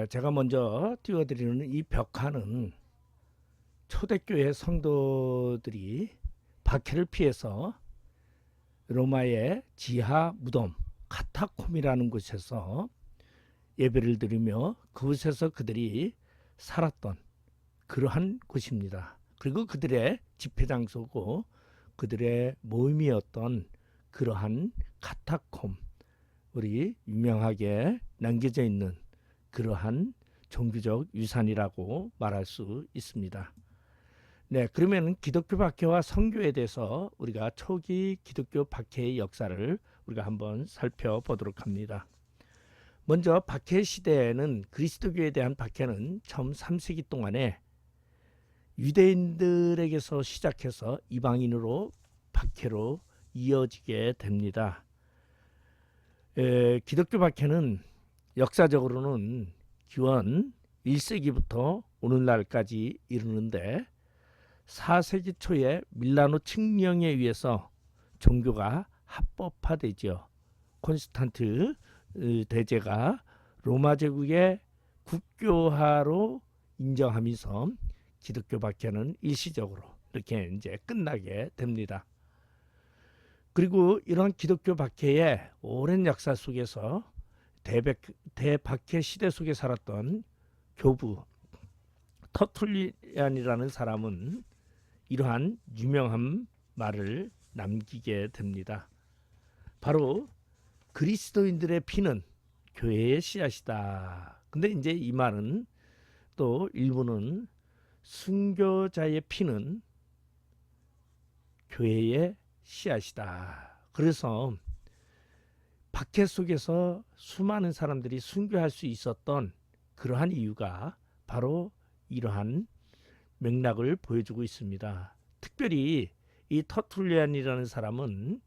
제가 먼저 띄워드리는 이 벽화는 초대교회 성도들이 박해를 피해서 로마의 지하 무덤 카타콤이라는 곳에서 예배를 드리며 그곳에서 그들이 살았던 그러한 곳입니다. 그리고 그들의 집회 장소고 그들의 모임이었던 그러한 카타콤, 우리 유명하게 남겨져 있는 그러한 종교적 유산이라고 말할 수 있습니다. 네, 그러면 기독교 박해와 선교에 대해서 우리가 초기 기독교 박해의 역사를 우리가 한번 살펴보도록 합니다. 먼저 박해 시대에는 그리스도교에 대한 박해는 처음 3세기 동안에 유대인들에게서 시작해서 이방인으로 박해로 이어지게 됩니다. 기독교 박해는 역사적으로는 기원 1세기부터 오늘날까지 이르는데 4세기 초에 밀라노 칙령에 의해서 종교가 합법화되죠. 콘스탄트 대제가 로마 제국의 국교화로 인정하면서 기독교 박해는 일시적으로 이렇게 이제 끝나게 됩니다. 그리고 이런 기독교 박해의 오랜 역사 속에서 대박해 시대 속에 살았던 교부 터툴리안이라는 사람은 이러한 유명한 말을 남기게 됩니다. 바로 그리스도인들의 피는 교회의 씨앗이다. 근데 이제 이 말은 또 일부는 순교자의 피는 교회의 씨앗이다. 그래서 박해 속에서 수많은 사람들이 순교할 수 있었던 그러한 이유가 바로 이러한 맥락을 보여주고 있습니다. 특별히 이 터툴리안이라는 사람은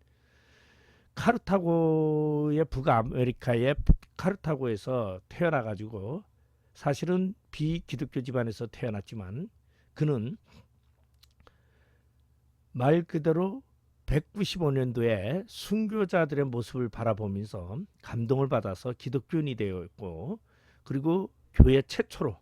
카르타고의 북아메리카의 카르타고에서 태어나가지고 사실은 비기독교 집안에서 태어났지만 그는 말 그대로 195년도에 순교자들의 모습을 바라보면서 감동을 받아서 기독교인이 되었고, 그리고 교회 최초로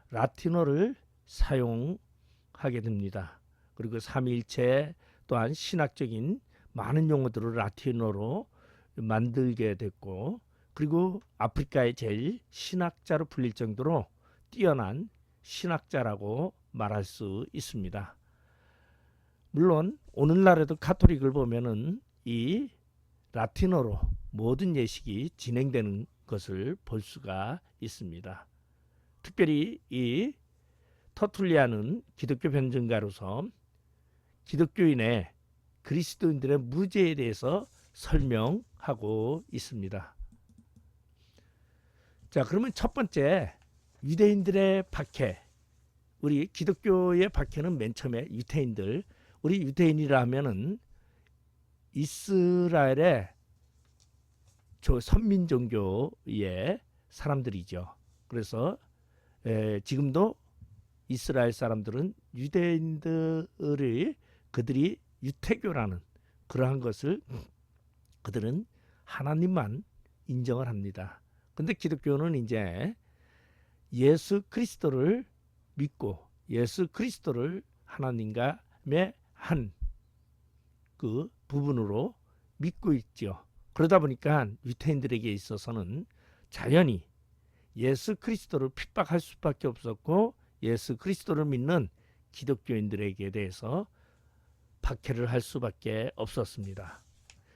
라틴어를 사용하게 됩니다. 그리고 삼위일체 또한 신학적인 많은 용어들을 라틴어로 만들게 됐고, 그리고 아프리카의 제일 신학자로 불릴 정도로 뛰어난 신학자라고 말할 수 있습니다. 물론 오늘날에도 카톨릭을 보면은 이 라틴어로 모든 예식이 진행되는 것을 볼 수가 있습니다. 특별히 이 터툴리안은 기독교 변증가로서 기독교인의 그리스도인들의 무죄에 대해서 설명하고 있습니다. 자, 그러면 첫 번째 유대인들의 박해. 우리 기독교의 박해는 맨 처음에 유대인들, 우리 유대인이라 하면은 이스라엘의 선민 종교의 사람들이죠. 그래서 지금도 이스라엘 사람들은 유대인들이 그들이 유태교라는 그러한 것을 그들은 하나님만 인정을 합니다. 근데 기독교는 이제 예수 그리스도를 믿고 예수 그리스도를 하나님과의 한 그 부분으로 믿고 있죠. 그러다 보니까 유태인들에게 있어서는 자연히 예수 그리스도를 핍박할 수밖에 없었고, 예수 그리스도를 믿는 기독교인들에게 대해서 박해를 할 수밖에 없었습니다.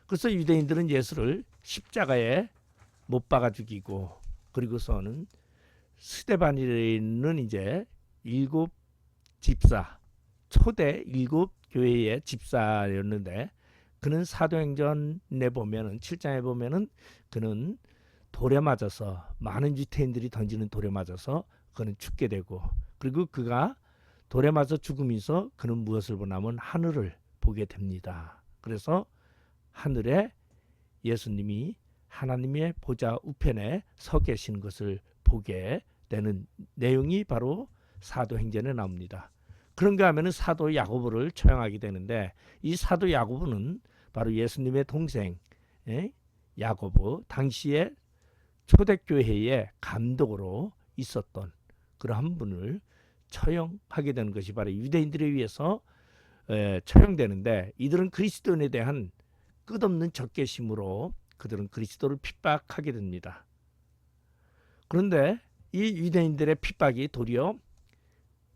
그래서 유대인들은 예수를 십자가에 못 박아 죽이고, 그리고서는 스데반이는 이제 7 집사, 초대 7 교회의 집사였는데, 그는 사도행전에 보면은 7장에 보면은 그는 돌에 맞아서, 많은 유태인들이 던지는 돌에 맞아서 그는 죽게 되고, 그리고 그가 돌에 맞아 죽으면서 그는 무엇을 보냐면 하늘을 보게 됩니다. 그래서 하늘에 예수님이 하나님의 보좌 우편에 서 계신 것을 보게 되는 내용이 바로 사도행전에 나옵니다. 그런가 하면은 사도 야고보를 처형하게 되는데, 이 사도 야고보는 바로 예수님의 동생 야고보, 당시에 초대교회의 감독으로 있었던 그러한 분을 처형하게 되는 것이 바로 유대인들에 의해서 처형되는데, 이들은 그리스도인에 대한 끝없는 적개심으로 그들은 그리스도를 핍박하게 됩니다. 그런데 이 유대인들의 핍박이 도리어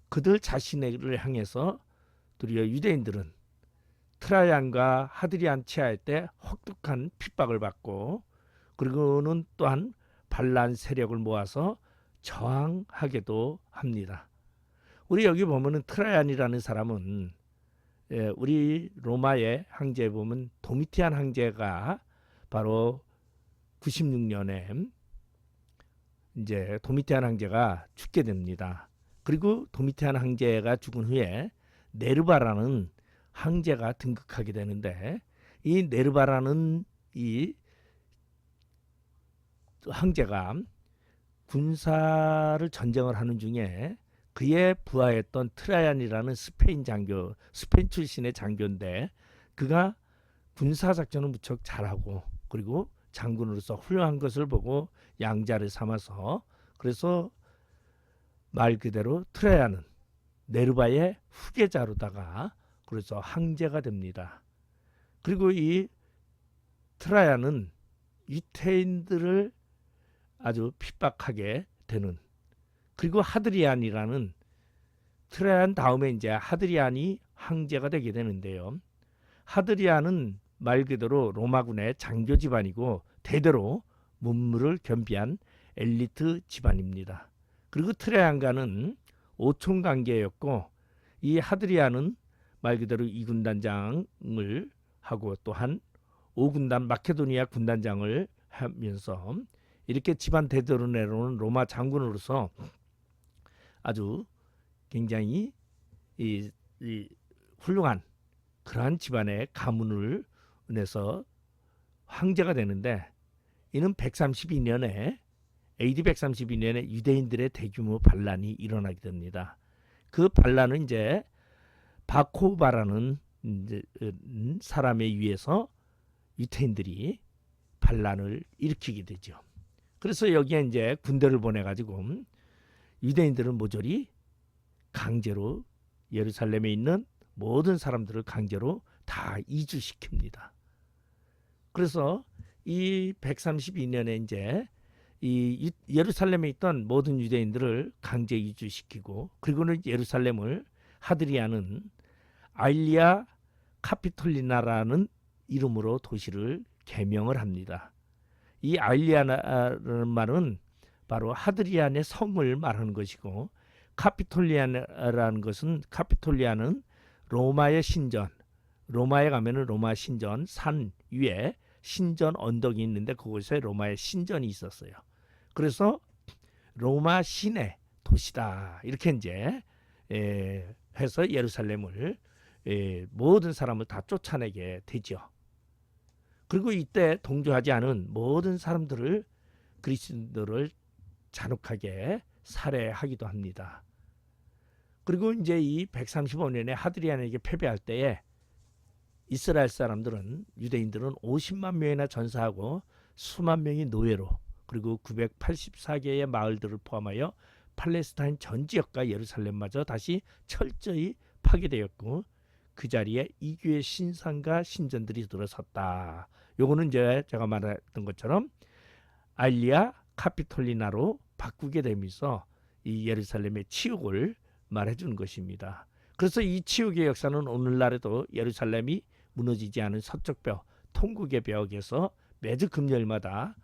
그들 자신을 향해서, 도리어 유대인들은 트라이안과 하드리안 치하할 때 혹독한 핍박을 받고, 그리고는 또한 반란 세력을 모아서 저항하게도 합니다. 우리 여기 보면은 트라이안이라는 사람은 우리 로마의 황제에 보면 도미티안 황제가 바로 96년에 이제 도미티안 황제가 죽게 됩니다. 그리고 도미티안 황제가 죽은 후에 네르바라는 황제가 등극하게 되는데, 이 네르바라는 이 황제가 군사를 전쟁을 하는 중에 그의 부하였던 트라이안이라는 스페인 출신의 장교인데, 그가 군사작전을 무척 잘하고 그리고 장군으로서 훌륭한 것을 보고 양자를 삼아서, 그래서 말 그대로 트라이안은 네르바의 후계자로다가 그래서 황제가 됩니다. 그리고 이 트라이안은 유태인들을 아주 핍박하게 되는, 그리고 하드리안이라는, 트라이안 다음에 이제 하드리안이 황제가 되게 되는데요. 하드리안은 말 그대로 로마군의 장교 집안이고 대대로 문무를 겸비한 엘리트 집안입니다. 그리고 트라이안과는 오촌 관계였고, 이 하드리안은 말 그대로 2군단장을 하고 또한 5군단 마케도니아 군단장을 하면서 이렇게 집안 대대로 내려오는 로마 장군으로서 아주 굉장히 이 훌륭한 그러한 집안의 가문을 내서 황제가 되는데, 이는 132년에 AD 132년에 유대인들의 대규모 반란이 일어나게 됩니다. 그 반란은 이제 바코바라는 사람에 의해서 유태인들이 반란을 일으키게 되죠. 그래서 여기에 이제 군대를 보내가지고 유대인들은 모조리 강제로 예루살렘에 있는 모든 사람들을 강제로 다 이주시킵니다. 그래서 이 132년에 이제 이 예루살렘에 있던 모든 유대인들을 강제 이주시키고, 그리고는 예루살렘을 하드리안은 아일리아 카피톨리나라는 이름으로 도시를 개명을 합니다. 이 아일리아라는 말은 바로 하드리안의 성을 말하는 것이고, 카피톨리아라는 것은, 카피톨리아는 로마의 신전, 로마에 가면은 로마 신전 산 위에 신전 언덕이 있는데 그곳에 로마의 신전이 있었어요. 그래서 로마 신의 도시다 이렇게 이제 해서 예루살렘을 모든 사람을 다 쫓아내게 되죠. 그리고 이때 동조하지 않은 모든 사람들을, 그리스도를 잔혹하게 살해하기도 합니다. 그리고 이제 이 135년에 하드리안에게 패배할 때에 이스라엘 사람들은, 유대인들은 50만 명이나 전사하고 수만 명이 노예로, 그리고 984개의 마을들을 포함하여 팔레스타인 전 지역과 예루살렘마저 다시 철저히 파괴되었고, 그 자리에 이교의 신상과 신전들이 들어섰다. 요거는 이제 제가 말했던 것처럼 아일리아 카피톨리나로 바꾸게 되면서 이 예루살렘의 치욕을 말해주는 것입니다. 그래서 이 치욕의 역사는 오늘날에도 예루살렘이 무너지지 않은 서쪽벽, 통곡의 벽에서 매주 금요일마다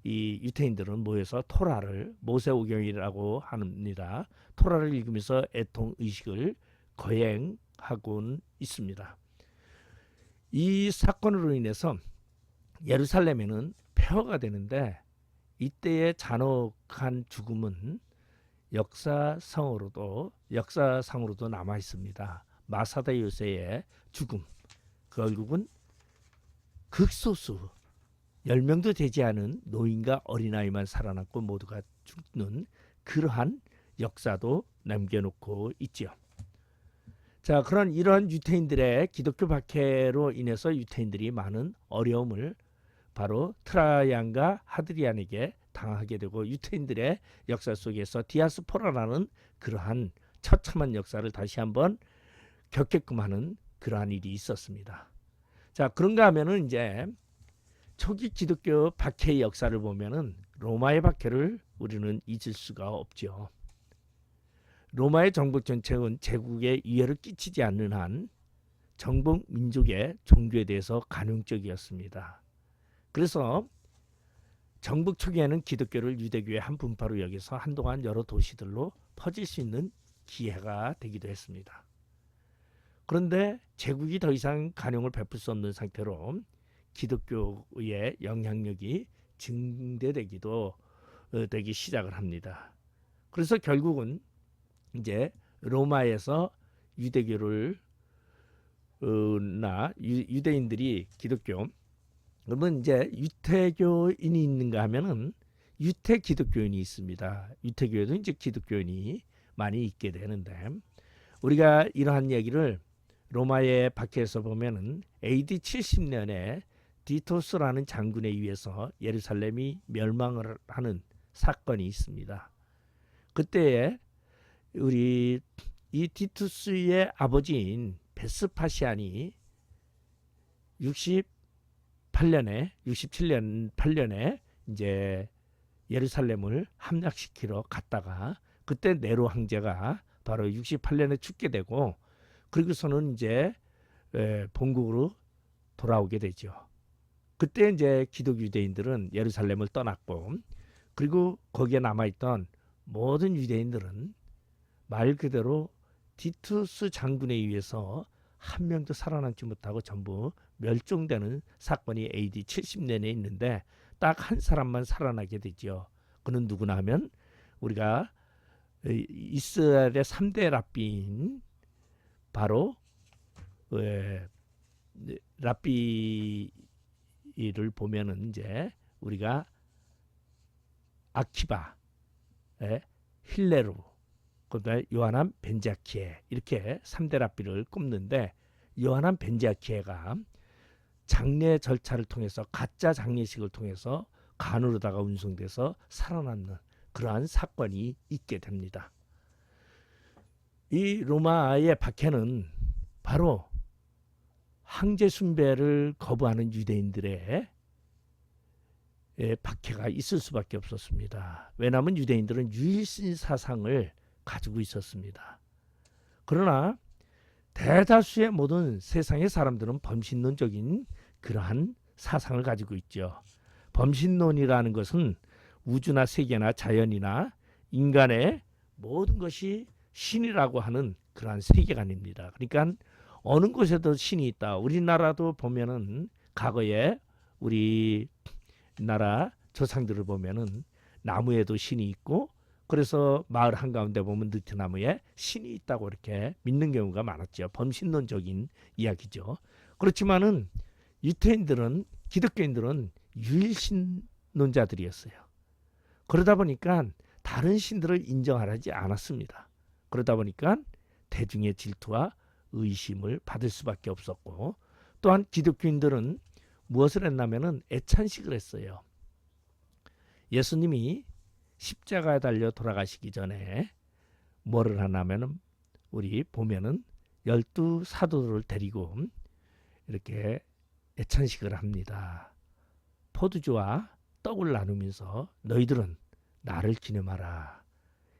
이 유태인들은 모여서 토라를, 모세오경이라고 합니다. 토라를 읽으면서 애통 의식을 거행하곤 있습니다. 이 사건으로 인해서 예루살렘에는 폐허가 되는데, 이때의 잔혹한 죽음은 역사상으로도 남아 있습니다. 마사다 요새의 죽음, 결국은 극소수 10명도 되지 않은 노인과 어린아이만 살아남고 모두가 죽는 그러한 역사도 남겨놓고 있죠. 자, 이런 유태인들의 기독교 박해로 인해서 유태인들이 많은 어려움을 바로 트라이안과 하드리안에게 당하게 되고 유태인들의 역사 속에서 디아스포라라는 그러한 처참한 역사를 다시 한번 겪게끔 하는 그러한 일이 있었습니다. 자, 그런가 하면은 이제 초기 기독교 박해의 역사를 보면은 로마의 박해를 우리는 잊을 수가 없죠. 로마의 정복 정책은 제국에 위해를 끼치지 않는 한 정복 민족의 종교에 대해서 관용적이었습니다. 그래서 정복 초기에는 기독교를 유대교의 한 분파로 여기서 한동안 여러 도시들로 퍼질 수 있는 기회가 되기도 했습니다. 그런데 제국이 더 이상 관용을 베풀 수 없는 상태로 기독교의 영향력이 증대되기도 되기 시작을 합니다. 그래서 결국은 이제 로마에서 유대교를 유대인들이 기독교 그러면 이제 유태교인이 있는가 하면은 유태 기독교인이 있습니다. 유태교에도 이제 기독교인이 많이 있게 되는데 우리가 이러한 얘기를 로마의 박해에서 보면은 AD 70년에 디토스라는 장군에 의해서 예루살렘이 멸망을 하는 사건이 있습니다. 그때에 우리 이 디투스의 아버지인 베스파시안이 67년 이제 예루살렘을 함락시키러 갔다가 그때 네로 황제가 바로 68년에 죽게 되고 그리고서는 이제 본국으로 돌아오게 되죠. 그때 이제 기독 유대인들은 예루살렘을 떠났고 그리고 거기에 남아있던 모든 유대인들은 말 그대로 디투스 장군에 의해서 한 명도 살아남지 못하고 전부 멸종되는 사건이 AD 70년에 있는데 딱 한 사람만 살아나게 되죠. 그는 누구나 하면 우리가 이스라엘의 3대 랍비인 바로 랍비를 보면은 이제 우리가 아키바, 힐레루, 그다음에 요하난 벤자키에 이렇게 3대 랍비를 꼽는데 요하난 벤자키에가 장례 절차를 통해서 가짜 장례식을 통해서 간으로다가 운송돼서 살아남는 그러한 사건이 있게 됩니다. 이 로마의 박해는 바로 황제 숭배를 거부하는 유대인들의 박해가 있을 수밖에 없었습니다. 왜냐하면 유대인들은 유일신 사상을 가지고 있었습니다. 그러나 대다수의 모든 세상의 사람들은 범신론적인 그러한 사상을 가지고 있죠. 범신론이라는 것은 우주나 세계나 자연이나 인간의 모든 것이 신이라고 하는 그러한 세계관입니다. 그러니까 어느 곳에도 신이 있다. 우리나라도 보면은 과거에 우리나라 조상들을 보면은 나무에도 신이 있고 그래서 마을 한가운데 보면 느티나무에 신이 있다고 이렇게 믿는 경우가 많았죠. 범신론적인 이야기죠. 그렇지만은 유태인들은 기독교인들은 유일신론자들이었어요. 그러다 보니까 다른 신들을 인정하지 않았습니다. 그러다 보니까 대중의 질투와 의심을 받을 수밖에 없었고 또한 기독교인들은 무엇을 했냐면은 애찬식을 했어요. 예수님이 십자가에 달려 돌아가시기 전에 뭐를 하냐면은 우리 보면은 12사도들을 데리고 이렇게 애찬식을 합니다. 포도주와 떡을 나누면서 너희들은 나를 기념하라.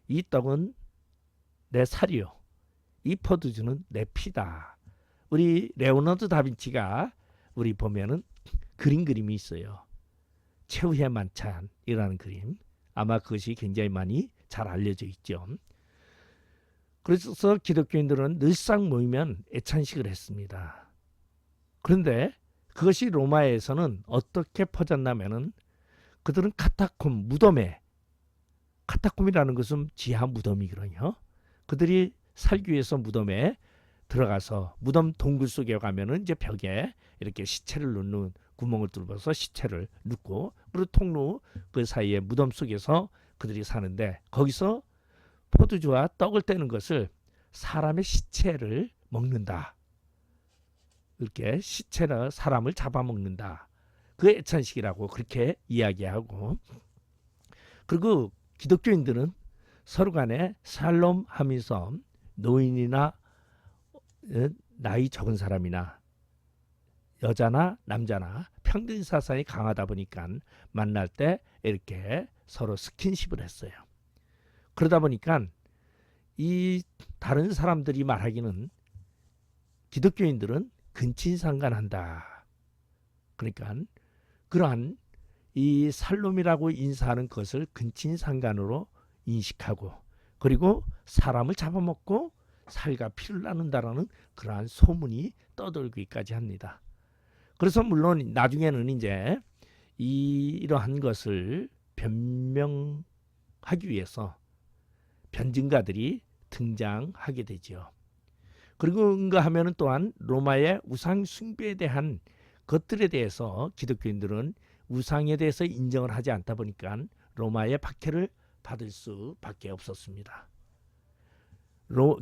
이 떡은 내 살이요. 이 포도주는 내 피다. 우리 레오나르도 다빈치가 우리 보면은 그림이 있어요. 최후의 만찬이라는 그림. 아마 그것이 굉장히 많이 잘 알려져 있죠. 그래서 기독교인들은 늘상 모이면 애찬식을 했습니다. 그런데 그것이 로마에서는 어떻게 퍼졌냐면은 그들은 카타콤 무덤에 카타콤이라는 것은 지하 무덤이거든요. 그들이 살기 위해서 무덤에 들어가서 무덤 동굴 속에 가면은 이제 벽에 이렇게 시체를 넣는 구멍을 뚫어서 시체를 넣고 그리고 통로 그 사이에 무덤 속에서 그들이 사는데 거기서 포도주와 떡을 떼는 것을 사람의 시체를 먹는다. 이렇게 시체나 사람을 잡아먹는다. 그 애찬식이라고 그렇게 이야기하고 그리고 기독교인들은 서로 간에 샬롬 하면서 노인이나 나이 적은 사람이나 여자나 남자나 평등 사상이 강하다 보니까 만날 때 이렇게 서로 스킨십을 했어요. 그러다 보니까 이 다른 사람들이 말하기는 기독교인들은 근친상간한다. 그러니까 그러한 이 살롬이라고 인사하는 것을 근친상간으로 인식하고 그리고 사람을 잡아먹고 살과 피를 나눈다라는 그러한 소문이 떠돌기까지 합니다. 그래서 물론 나중에는 이제 이러한 것을 변명하기 위해서 변증가들이 등장하게 되죠. 그리고 하면은 또한 로마의 우상 숭배에 대한 것들에 대해서 기독교인들은 우상에 대해서 인정을 하지 않다 보니까 로마의 박해를 받을 수밖에 없었습니다.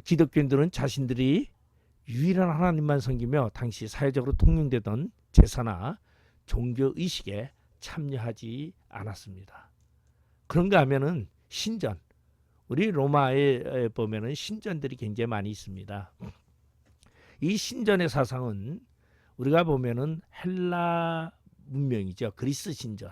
기독교인들은 자신들이 유일한 하나님만 섬기며 당시 사회적으로 통용되던 제사나 종교 의식에 참여하지 않았습니다. 그런가 하면은 신전, 우리 로마에 보면은 신전들이 굉장히 많이 있습니다. 이 신전의 사상은 우리가 보면은 헬라 문명이죠. 그리스 신전.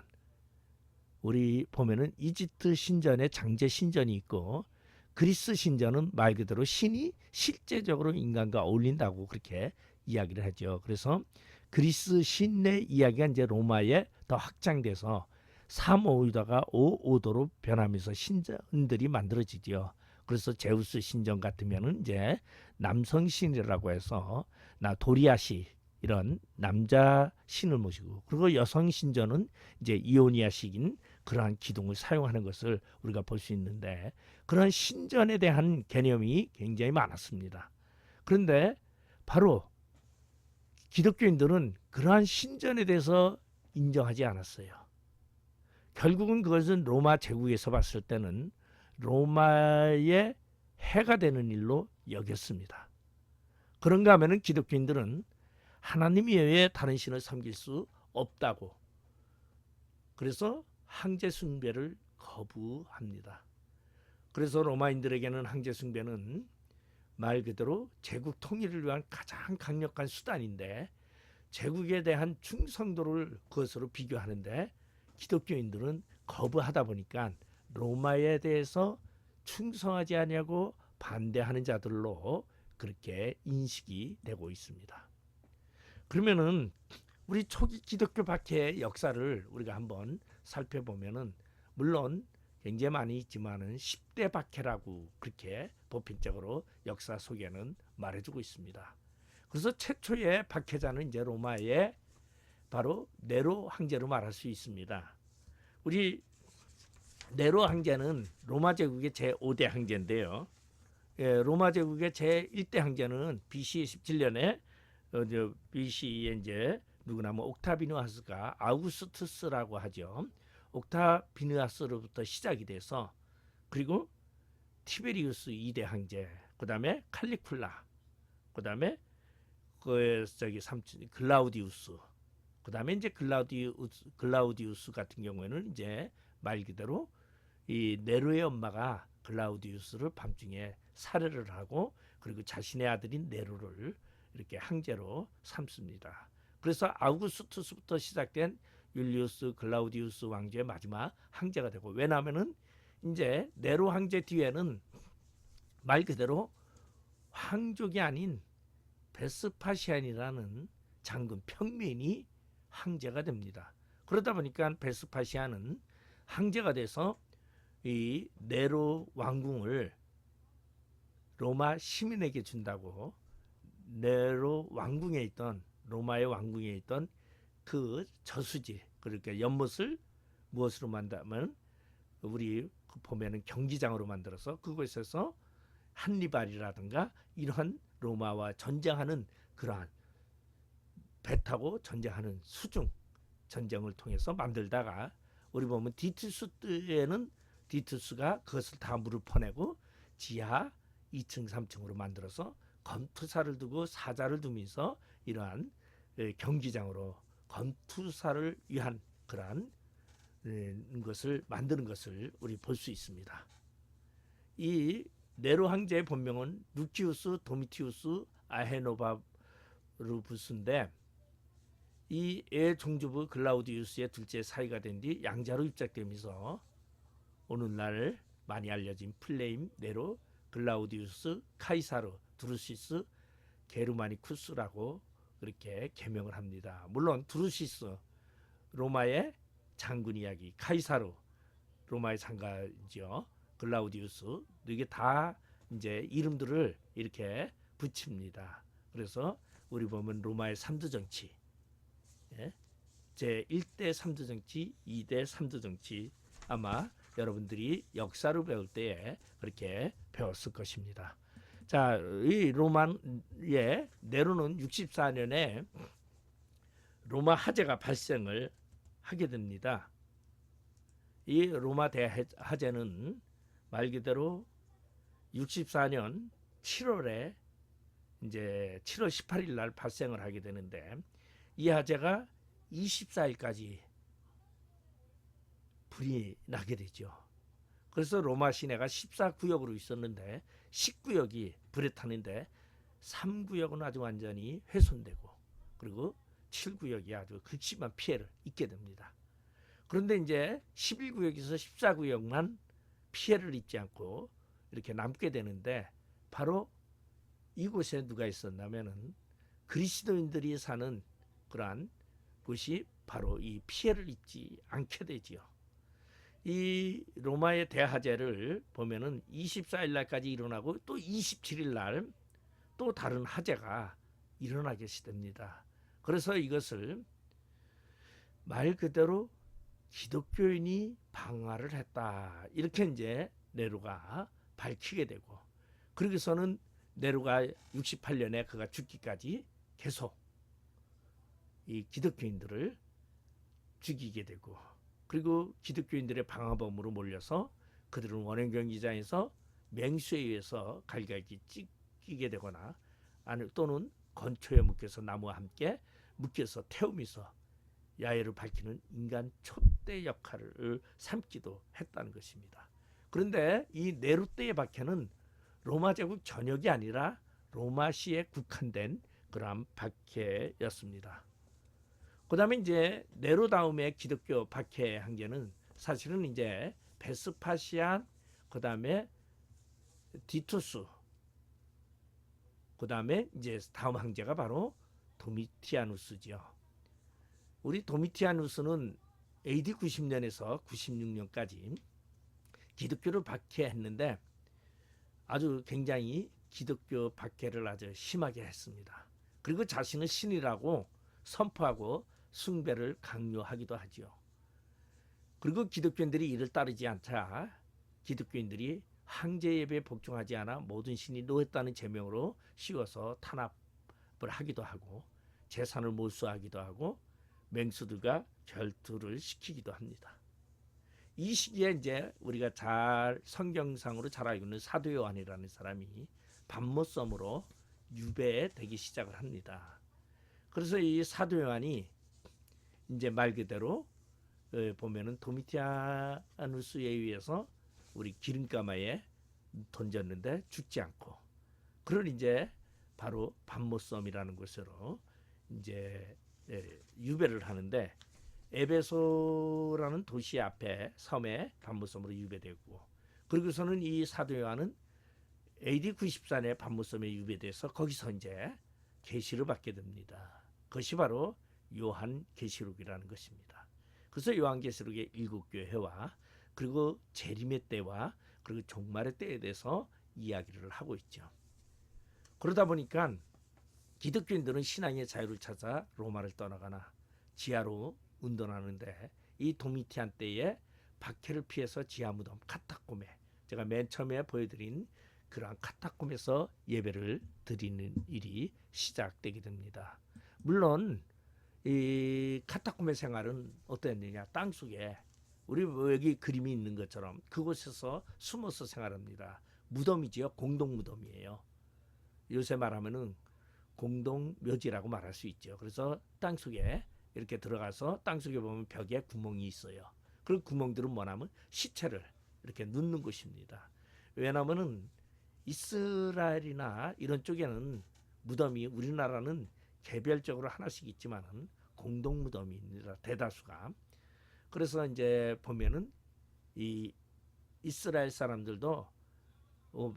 우리 보면은 이집트 신전에 장제 신전이 있고 그리스 신전은 말 그대로 신이 실제적으로 인간과 어울린다고 그렇게 이야기를 하죠. 그래서 그리스 신의 이야기가 이제 로마에 더 확장돼서 3오이다가 5오도로 변하면서 신전들이 만들어지죠. 그래서 제우스 신전 같으면은 이제 남성 신이라고 해서 나 도리아시 이런 남자 신을 모시고 그리고 여성 신전은 이제 이오니아식인 그러한 기둥을 사용하는 것을 우리가 볼 수 있는데 그런 신전에 대한 개념이 굉장히 많았습니다. 그런데 바로 기독교인들은 그러한 신전에 대해서 인정하지 않았어요. 결국은 그것은 로마 제국에서 봤을 때는 로마의 해가 되는 일로 여겼습니다. 그런가 하면은 기독교인들은 하나님 이외에 다른 신을 섬길 수 없다고 그래서 황제 숭배를 거부합니다. 그래서 로마인들에게는 황제 숭배는 말 그대로 제국 통일을 위한 가장 강력한 수단인데 제국에 대한 충성도를 그것으로 비교하는데 기독교인들은 거부하다 보니까 로마에 대해서 충성하지 아니하고 반대하는 자들로 그렇게 인식이 되고 있습니다. 그러면은 우리 초기 기독교 박해의 역사를 우리가 한번 살펴보면은 물론 굉장히 많이 있지만은 10대 박해라고 그렇게 보편적으로 역사 속에는 말해주고 있습니다. 그래서 최초의 박해자는 이제 로마의 바로 네로 황제로 말할 수 있습니다. 우리 네로 황제는 로마 제국의 제5대 황제인데요. 로마 제국의 제1대 황제는 BC 17년에 BC에 이제 누구나 뭐 옥타비누스가 아우구스투스라고 하죠. 옥타비누스로부터 시작이 돼서 그리고 티베리우스 2대 황제, 그다음에 칼리쿨라, 그다음에 그 저기 삼촌 글라우디우스, 그다음에 이제 글라우디우스 같은 경우에는 이제 말 그대로 이 네로의 엄마가 글라우디우스를 밤중에 살해를 하고 그리고 자신의 아들인 네로를 이렇게 황제로 삼습니다. 그래서 아우구스투스부터 시작된 율리우스 글라우디우스 왕조의 마지막 황제가 되고 왜냐하면은 이제 네로 황제 뒤에는 말 그대로 황족이 아닌 베스파시안이라는 장군 평민이 황제가 됩니다. 그러다 보니까 베스파시안은 황제가 돼서 이 네로 왕궁을 로마 시민에게 준다고 네로 왕궁에 있던 로마의 왕궁에 있던 그 저수지 그러니까 연못을 무엇으로 만들면 우리 보면은 경기장으로 만들어서 그곳에서 한니발이라든가 이러한 로마와 전쟁하는 그러한 배 타고 전쟁하는 수중 전쟁을 통해서 만들다가 우리 보면 디투스 때에는 디투스가 그것을 다 물을 퍼내고 지하 2층 3층으로 만들어서 검투사를 두고 사자를 두면서 이러한 경기장으로 검투사를 위한 그러한 것을 만드는 것을 우리 볼 수 있습니다. 이 네로 황제의 본명은 루키우스 도미티우스 아헤노바루부스인데 이 애 종주부 글라우디우스의 둘째 사이가 된 뒤 양자로 입작되면서 오늘날 많이 알려진 플레임 네로 글라우디우스 카이사르 두루시스 게르마니쿠스라고 그렇게 개명을 합니다. 물론 두루시스 로마의 장군 이야기, 카이사르 로마의 장가죠. 글라우디우스 이게 다 이제 이름들을 이렇게 붙입니다. 그래서 우리 보면 로마의 3대 정치, 예? 제 1대 3대 정치, 2대 3대 정치 아마 여러분들이 역사를 배울 때에 그렇게 배웠을 것입니다. 자, 이 로마의 네로는 64년에 로마 화재가 발생을 하게 됩니다. 이 로마 대화재는 말 그대로 64년 7월에 이제 7월 18일 날 발생을 하게 되는데 이 화재가 24일까지 불이 나게 되죠. 그래서 로마 시내가 14구역으로 있었는데 10구역이 불에 타는데 3구역은 아주 완전히 훼손되고 그리고 7구역이 아주 극심한 피해를 입게 됩니다. 그런데 이제 11구역에서 14구역만 피해를 입지 않고 이렇게 남게 되는데 바로 이곳에 누가 있었냐면은 그리스도인들이 사는 그러한 곳이 바로 이 피해를 입지 않게 되지요. 이 로마의 대화재를 보면은 24일 날까지 일어나고 또 27일 날 또 다른 화재가 일어나게 됩니다. 그래서 이것을 말 그대로 기독교인이 방화를 했다. 이렇게 이제 네로가 밝히게 되고 그러고서는 네로가 68년에 그가 죽기까지 계속 이 기독교인들을 죽이게 되고 그리고 기독교인들의 방화범으로 몰려서 그들은 원행경기장에서 맹수에 의해서 갈갈기 찢기게 되거나 또는 건초에 묶여서 나무와 함께 묶여서 태우면서 야외를 밝히는 인간 촛대 역할을 삼기도 했다는 것입니다. 그런데 이 네로 때의 박해는 로마 제국 전역이 아니라 로마시에 국한된 그러한 박해였습니다. 그 다음에 이제 네로 다음에 기독교 박해 한계는 사실은 이제 베스파시안, 그 다음에 디투스, 그 다음에 이제 다음 황제가 바로 도미티아누스죠. 우리 도미티아누스는 AD 90년에서 96년까지 기독교를 박해했는데 아주 굉장히 기독교 박해를 아주 심하게 했습니다. 그리고 자신을 신이라고 선포하고 숭배를 강요하기도 하지요. 그리고 기독교인들이 이를 따르지 않자 기독교인들이 황제 예배에 복종하지 않아 모든 신이 노했다는 제명으로 씌워서 탄압을 하기도 하고 재산을 몰수하기도 하고 맹수들과 결투를 시키기도 합니다. 이 시기에 이제 우리가 잘 성경상으로 잘 알고 있는 사도 요한이라는 사람이 밤모섬으로 유배되기 시작을 합니다. 그래서 이 사도 요한이 이제 말 그대로 보면은 도미티아누스에 의해서 우리 기름가마에 던졌는데 죽지 않고 그런 이제 바로 밤모섬이라는 곳으로 이제 유배를 하는데 에베소라는 도시 앞에 섬에 밤모섬으로 유배되고 그리고서는 이 사도 요한은 AD 94년에 밤모섬에 유배돼서 거기서 이제 계시를 받게 됩니다. 그것이 바로 요한계시록이라는 것입니다. 그래서 요한계시록의 7교회와 그리고 재림의 때와 그리고 종말의 때에 대해서 이야기를 하고 있죠. 그러다 보니까 기독교인들은 신앙의 자유를 찾아 로마를 떠나거나 지하로 운동하는데 이 도미티안 때에 박해를 피해서 지하 무덤 카타콤에 제가 맨 처음에 보여드린 그러한 카타콤에서 예배를 드리는 일이 시작되게 됩니다. 물론 이 카타콤의 생활은 어땠느냐, 땅속에 우리 여기 그림이 있는 것처럼 그곳에서 숨어서 생활합니다. 무덤이지요. 공동 무덤이에요. 요새 말하면은 공동 묘지라고 말할 수 있죠. 그래서 땅속에 이렇게 들어가서 땅속에 보면 벽에 구멍이 있어요. 그 구멍들은 뭐냐면 시체를 이렇게 넣는 곳입니다. 왜냐하면은 이스라엘이나 이런 쪽에는 무덤이 우리나라는 개별적으로 하나씩 있지만은 공동 무덤입니다. 대다수가. 그래서 이제 보면은 이 이스라엘 사람들도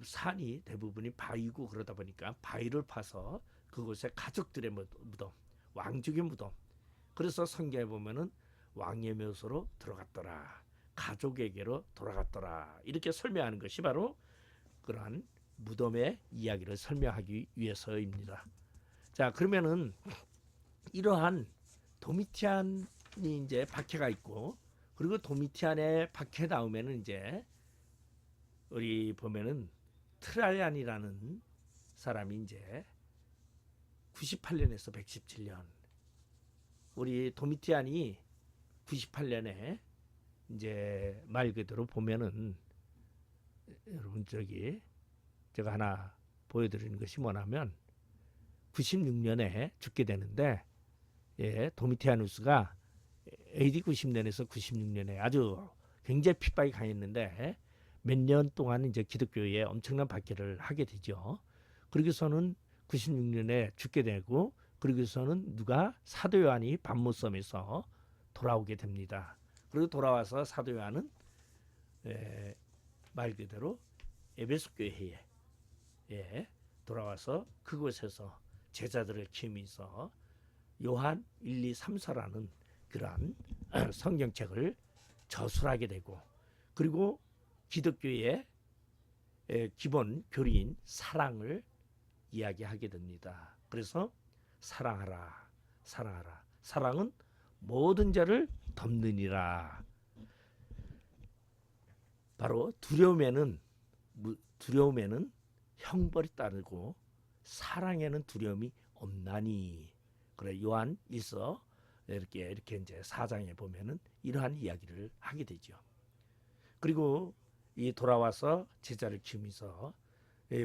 산이 대부분이 바위고 그러다 보니까 바위를 파서 그곳에 가족들의 무덤, 왕족의 무덤. 그래서 성경에 보면은 왕의 묘소로 들어갔더라, 가족에게로 돌아갔더라, 이렇게 설명하는 것이 바로 그러한 무덤의 이야기를 설명하기 위해서입니다. 자, 그러면은 이러한 도미티안이 이제 박해가 있고, 그리고 도미티안의 박해 다음에는 이제 우리 보면은 트라이안이라는 사람이 이제 98년에서 117년, 우리 도미티안이 98년에 이제 말 그대로 보면은, 여러분 저기 제가 하나 보여드리는 것이 뭐냐면 96년에 죽게 되는데, 예, 도미티아누스가 AD 90년에서 96년에 아주 굉장히 핍박이 강했는데 몇 년 동안 이제 기독교에 엄청난 박해를 하게 되죠. 그러고서는 96년에 죽게 되고, 그러고서는 누가 사도 요한이 반모섬에서 돌아오게 됩니다. 그리고 돌아와서 사도 요한은 말 그대로 에베소 교회에 돌아와서 그곳에서 제자들을 키우면서 요한 1, 2, 3서라는 그러한 성경책을 저술하게 되고, 그리고 기독교의 기본 교리인 사랑을 이야기하게 됩니다. 그래서 사랑하라, 사랑하라. 사랑은 모든 죄를 덮느니라. 바로 두려움에는 형벌이 따르고 사랑에는 두려움이 없나니. 그래, 요한 1서 이렇게 이제 4장에 보면은 이러한 이야기를 하게 되죠. 그리고 이 돌아와서 제자를 키우면서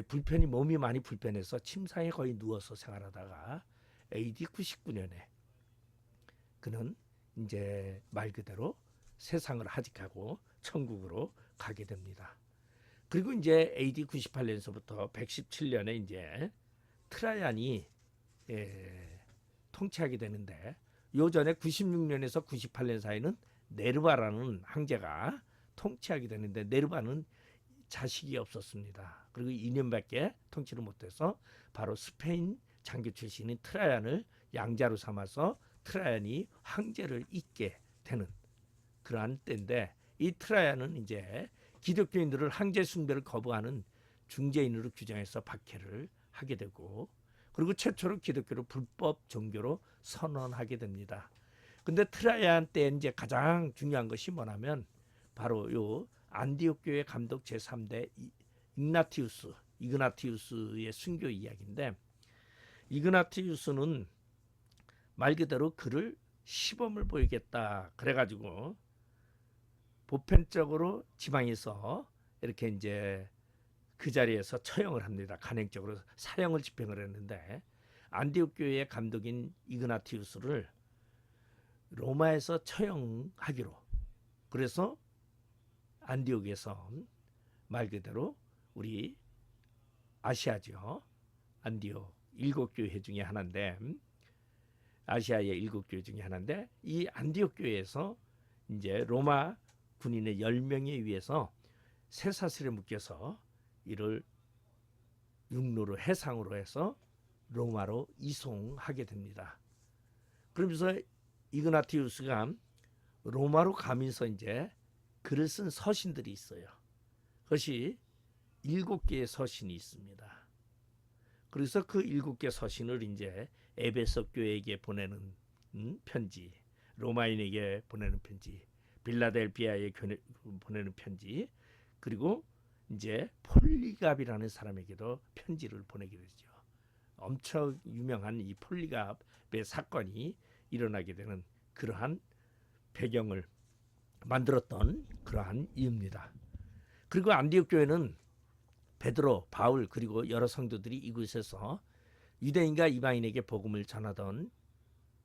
불편이, 몸이 많이 불편해서 침상에 거의 누워서 생활하다가 AD 99년에 그는 이제 말 그대로 세상을 하직하고 천국으로 가게 됩니다. 그리고 이제 AD 98년서부터 117년에 이제 트라이안이 통치하게 되는데, 요 전에 96년에서 98년 사이는 네르바라는 황제가 통치하게 되는데, 네르바는 자식이 없었습니다. 그리고 2년밖에 통치를 못해서 바로 스페인 장교 출신인 트라이안을 양자로 삼아서 트라이안이 황제를 잇게 되는 그러한 때인데, 이 트라이안은 이제 기독교인들을 황제 숭배를 거부하는 중재인으로 규정해서 박해를 하게 되고, 그리고 최초로 기독교를 불법 종교로 선언하게 됩니다. 근데 트라이안 때 이제 가장 중요한 것이 뭐냐면 바로 요 안디옥 교회 감독 제3대 이그나티우스의 순교 이야기인데, 이그나티우스는 말 그대로 그를 시범을 보이겠다 그래가지고 보편적으로 지방에서 이렇게 이제 그 자리에서 처형을 합니다. 간행적으로 사형을 집행을 했는데, 안디옥 교회의 감독인 이그나티우스를 로마에서 처형하기로, 그래서 안디옥에서 말 그대로 우리 아시아죠, 안디옥 7교회 중에 하나인데, 아시아의 7교회 중에 하나인데, 이 안디옥 교회에서 이제 로마 군인의 10명에 의해서 쇠사슬에 묶여서 이를 육로로 해상으로 해서 로마로 이송하게 됩니다. 그러면서 이그나티우스가 로마로 가면서 이제 글을 쓴 서신들이 있어요. 그것이 7개의 서신이 있습니다. 그래서 그 7개 서신을 이제 에베소 교회에게 보내는 편지, 로마인에게 보내는 편지, 빌라델비아에 보내는 편지, 그리고 이제 폴리갑이라는 사람에게도 편지를 보내게 되죠. 엄청 유명한 이 폴리갑의 사건이 일어나게 되는 그러한 배경을 만들었던 그러한 이유입니다. 그리고 안디옥 교회는 베드로, 바울 그리고 여러 성도들이 이곳에서 유대인과 이방인에게 복음을 전하던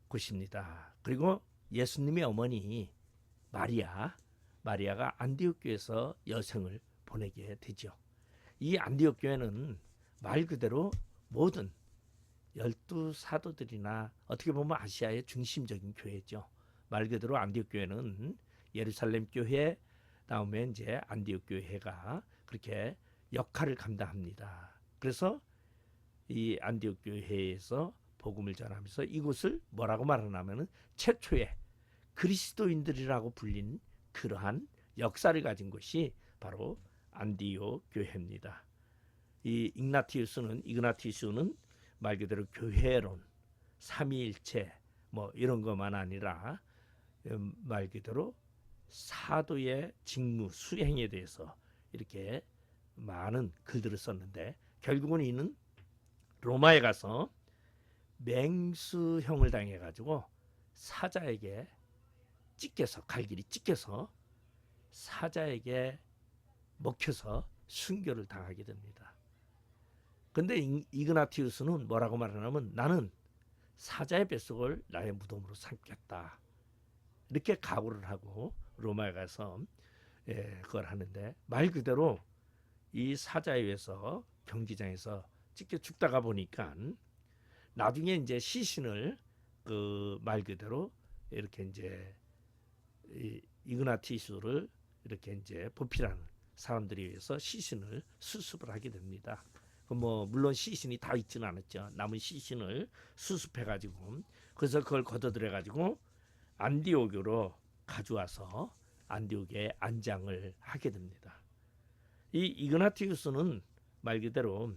곳입니다. 그리고 예수님의 어머니 마리아, 마리아가 안디옥 교회에서 여성을 보내게 되죠. 이 안디옥 교회는 말 그대로 모든 12사도들이나 어떻게 보면 아시아의 중심적인 교회죠. 말 그대로 안디옥 교회는 예루살렘 교회 다음에 이제 안디옥 교회가 그렇게 역할을 감당합니다. 그래서 이 안디옥 교회에서 복음을 전하면서 이곳을 뭐라고 말하냐면은 최초의 그리스도인들이라고 불린 그러한 역사를 가진 곳이 바로 안디옥 교회입니다. 이 이그나티우스는 말 그대로 교회론, 삼위일체 뭐 이런 것만 아니라 말 그대로 사도의 직무 수행에 대해서 이렇게 많은 글들을 썼는데 결국은 이는 로마에 가서 맹수형을 당해가지고 사자에게 갈길이 찢겨서 사자에게 먹혀서 순교를 당하게 됩니다. 근데 이그나티우스는 뭐라고 말하냐면 나는 사자의 뱃속을 나의 무덤으로 삼겠다. 이렇게 각오를 하고 로마에 가서 그걸 하는데 말 그대로 이 사자에 의해서 경기장에서 찢겨 죽다가 보니까 나중에 이제 시신을 그 말 그대로 이렇게 이제 이그나티우스를 이렇게 이제 보필하는 사람들에 의해서 시신을 수습을 하게 됩니다. 뭐 물론 시신이 다 있지는 않았죠. 남은 시신을 수습해 가지고 그래서 그걸 걷어들여 가지고 안디옥으로 가져와서 안디옥에 안장을 하게 됩니다. 이 이그나티우스는 말 그대로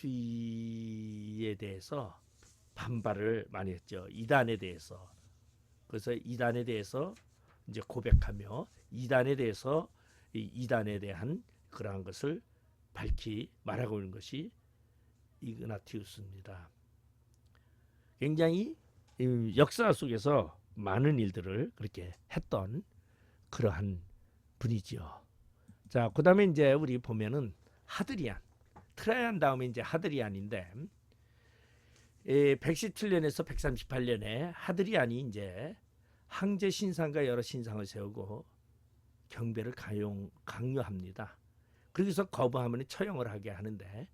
영지주의에 대해서 반발을 많이 했죠. 이단에 대해서. 그래서 이단에 대해서 이제 고백하며 이단에 대해서 이단에 대한 그러한 것을 밝히 말하고 있는 것이 이그나티우스입니다. 굉장히 역사 속에서 많은 일들을 그렇게 했던 그러한 분이죠. 자, 그다음에 이제 우리 보면은 하드리안, 트라이안 다음에 이제 하드리안인데 117년에서 138년에 하드리안이 이제 황제 신상과 여러 신상을 세우고 경배를 강요합니다. 그래서 거부하면 처형을 하게 하는데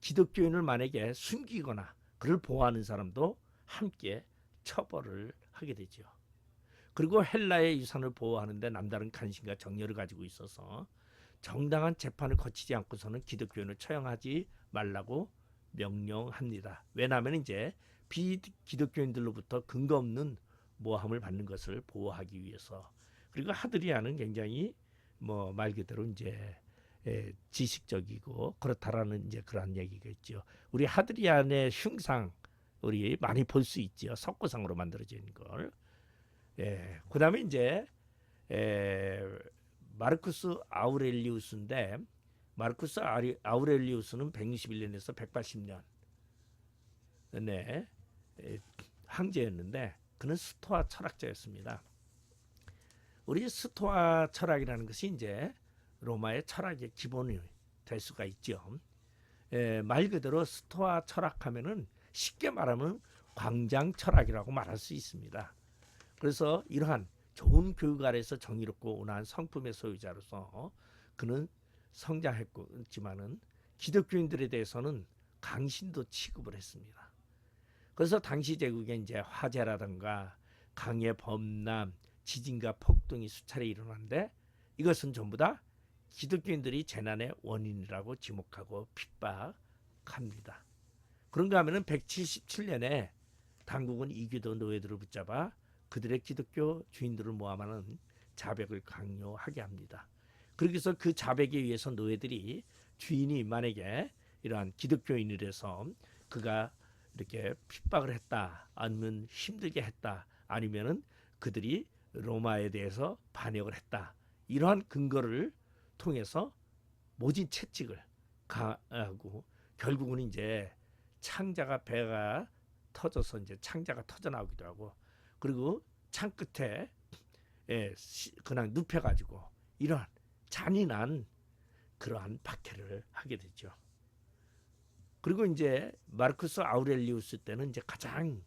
기독교인을 만약에 숨기거나 그를 보호하는 사람도 함께 처벌을 하게 되죠. 그리고 헬라의 유산을 보호하는데 남다른 관심과 정열을 가지고 있어서 정당한 재판을 거치지 않고서는 기독교인을 처형하지 말라고 명령합니다. 왜냐하면 이제 비기독교인들로부터 근거 없는 모함을 받는 것을 보호하기 위해서. 그리고 하드리안은 굉장히 뭐 말 그대로 이제 지식적이고 그렇다라는 이제 그런 얘기가 있죠. 우리 하드리안의 흉상 우리 많이 볼 수 있죠. 석고상으로 만들어진 걸. 그다음에 이제 마르쿠스 아우렐리우스인데 마르쿠스 아우렐리우스는 161년에서 180년 네, 황제였는데 그는 스토아 철학자였습니다. 우리 스토아 철학이라는 것이 이제 로마의 철학의 기본이 될 수가 있죠. 말 그대로 스토아 철학하면은 쉽게 말하면 광장 철학이라고 말할 수 있습니다. 그래서 이러한 좋은 교육 아래서 정의롭고 온화한 성품의 소유자로서 그는 성장했지만은 기독교인들에 대해서는 강신도 취급을 했습니다. 그래서 당시 제국에 이제 화재라든가 강의 범람, 지진과 폭동이 수차례 일어났는데 이것은 전부 다 기독교인들이 재난의 원인이라고 지목하고 핍박합니다. 그런가 하면은 177년에 당국은 이교도 노예들을 붙잡아 그들의 기독교 주인들을 모함하는 자백을 강요하게 합니다. 그래서 그 자백에 의해서 노예들이 주인이 만약에 이러한 기독교인이라서 그가 이렇게 핍박을 했다, 아니면 힘들게 했다, 아니면은 그들이 로마에 대해서 반역을 했다, 이러한 근거를 통해서 모진 채찍을 가하고 결국은 이제 창자가 배가 터져서 이제 창자가 터져 나오기도 하고 그리고 창 끝에 그냥 눕혀가지고 이러한 잔인한 그러한 박해를 하게 되죠. 그리고 이제 마르쿠스 아우렐리우스 때는 이제 가장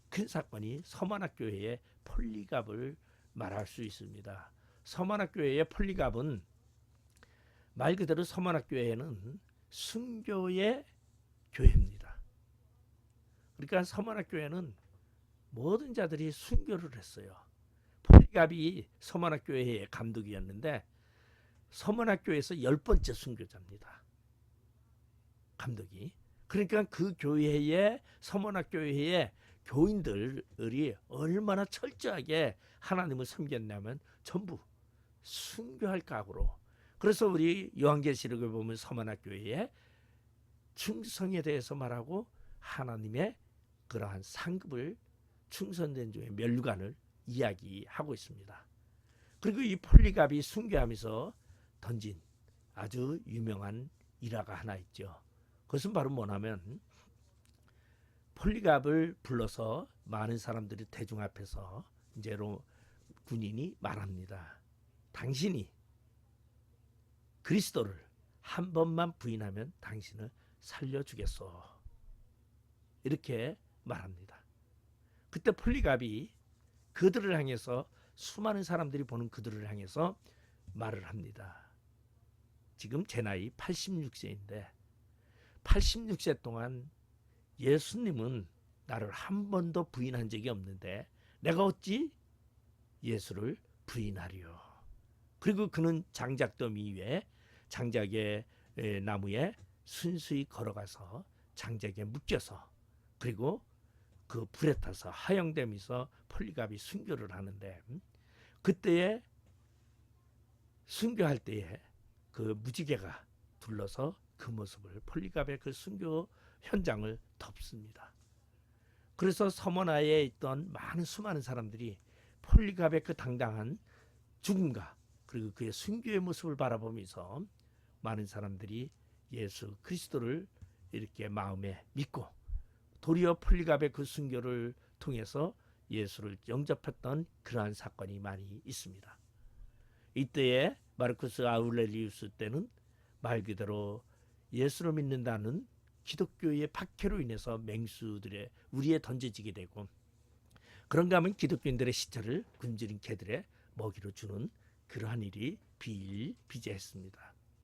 큰 사건이 서만학 교회의 폴리갑을 말할 수 있습니다. 서문학교회의 폴리갑은 말 그대로 서문학교회는 순교의 교회입니다. 그러니까 서문학교회는 모든 자들이 순교를 했어요. 폴리갑이 서문학교회의 감독이었는데 서문학교에서 10번째 순교자입니다. 감독이. 그러니까 그 교회의 서문학교회의 교인들이 얼마나 철저하게 하나님을 섬겼냐면 전부 순교할 각오로. 그래서 우리 요한계시록을 보면 서문학교회의 충성에 대해서 말하고 하나님의 그러한 상급을 충성된 중에 면류관을 이야기하고 있습니다. 그리고 이 폴리갑이 순교하면서 던진 아주 유명한 일화가 하나 있죠. 그것은 바로 뭐냐면 폴리갑을 불러서 많은 사람들이 대중 앞에서 이제로 군인이 말합니다. 당신이 그리스도를 한 번만 부인하면 당신을 살려주겠소. 이렇게 말합니다. 그때 폴리갑이 그들을 향해서 수많은 사람들이 보는 그들을 향해서 말을 합니다. 지금 제 나이 86세인데 86세 동안 예수님은 나를 한 번도 부인한 적이 없는데 내가 어찌 예수를 부인하리요. 그리고 그는 장작더미 위에 장작의 나무에 순수히 걸어가서 장작에 묶여서 그리고 그 불에 타서 하영되면서 폴리갑이 순교를 하는데 그때에 순교할 때에 그 무지개가 둘러서 그 모습을 폴리갑의 그 순교 현장을 덮습니다. 그래서 서머나에 있던 수많은 사람들이 폴리갑의 그 당당한 죽음과 그리고 그의 순교의 모습을 바라보면서 많은 사람들이 예수 그리스도를 이렇게 마음에 믿고 도리어 폴리갑의 그 순교를 통해서 예수를 영접했던 그러한 사건이 많이 있습니다. 이때에 마르쿠스 아우렐리우스 때는 말 그대로 예수를 믿는다는 기독교의 박해로 인해서 맹수들의 우리에 던져지게 되고 그런가 하면 기독교인들의 시체를 굶주린 개들의 먹이로 주는 그러한 일이 비일비재했습니다.